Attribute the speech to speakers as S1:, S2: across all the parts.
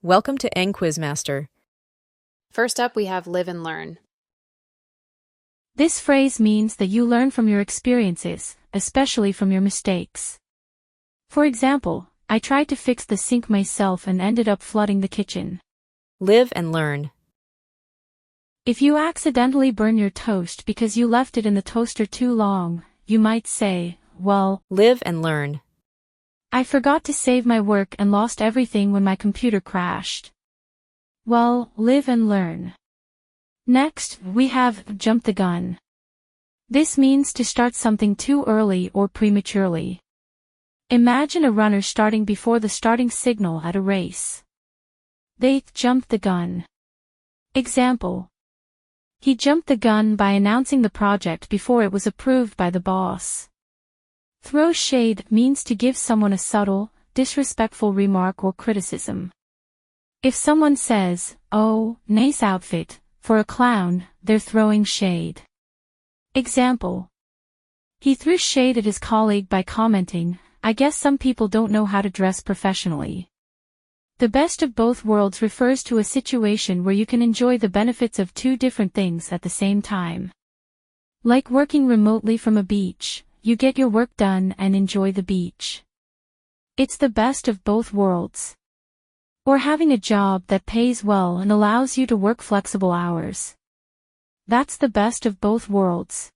S1: Welcome to Eng Quiz Master.
S2: First up, we have live and learn.
S3: This phrase means that you learn from your experiences, especially from your mistakes. For example, I tried to fix the sink myself and ended up flooding the kitchen.
S1: Live and learn.
S3: If you accidentally burn your toast because you left it in the toaster too long, you might say, well,
S1: Live and learn.
S3: I forgot to save my work and lost everything when my computer crashed. Well, live and learn. Next, we have jump the gun. This means to start something too early or prematurely. Imagine a runner starting before the starting signal at a race. They jumped the gun. Example. He jumped the gun by announcing the project before it was approved by the boss. Throw shade means to give someone a subtle, disrespectful remark or criticism. If someone says, "Oh, nice outfit," for a clown, they're throwing shade. Example. He threw shade at his colleague by commenting, "I guess some people don't know how to dress professionally." The best of both worlds refers to a situation where you can enjoy the benefits of two different things at the same time. Like working remotely from a beach, you get your work done and enjoy the beach. It's the best of both worlds. Or having a job that pays well and allows you to work flexible hours. That's the best of both worlds.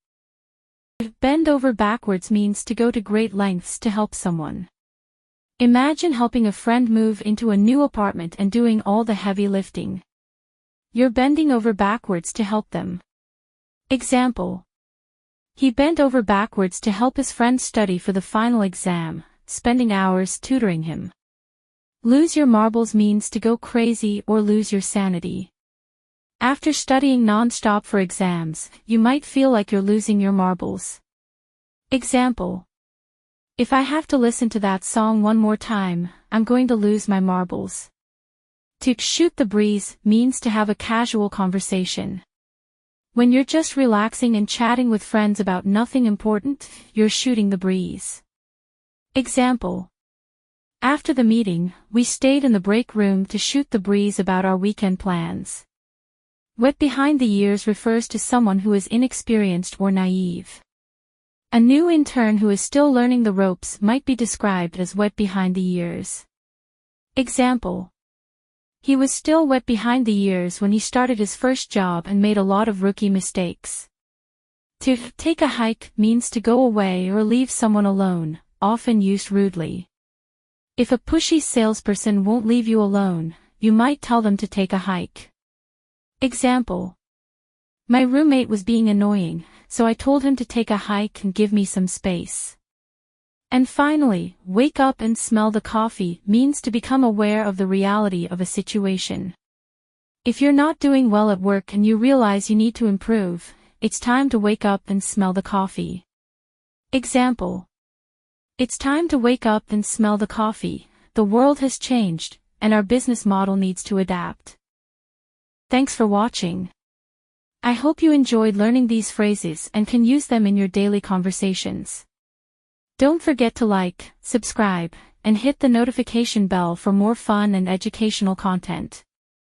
S3: Bend over backwards means to go to great lengths to help someone. Imagine helping a friend move into a new apartment and doing all the heavy lifting. You're bending over backwards to help them. Example. He bent over backwards to help his friend study for the final exam, spending hours tutoring him. Lose your marbles means to go crazy or lose your sanity. After studying non-stop for exams, you might feel like you're losing your marbles. Example. If I have to listen to that song one more time, I'm going to lose my marbles. To shoot the breeze means to have a casual conversation. When you're just relaxing and chatting with friends about nothing important, you're shooting the breeze. Example. After the meeting, we stayed in the break room to shoot the breeze about our weekend plans. Wet behind the ears refers to someone who is inexperienced or naive. A new intern who is still learning the ropes might be described as wet behind the ears. Example. He was still wet behind the ears when he started his first job and made a lot of rookie mistakes. To take a hike means to go away or leave someone alone, often used rudely. If a pushy salesperson won't leave you alone, you might tell them to take a hike. Example. My roommate was being annoying, so I told him to take a hike and give me some space. And finally, wake up and smell the coffee means to become aware of the reality of a situation. If you're not doing well at work and you realize you need to improve, it's time to wake up and smell the coffee. Example. It's time to wake up and smell the coffee. The world has changed, and our business model needs to adapt. Thanks for watching. I hope you enjoyed learning these phrases and can use them in your daily conversations. Don't forget to like, subscribe, and hit the notification bell for more fun and educational content.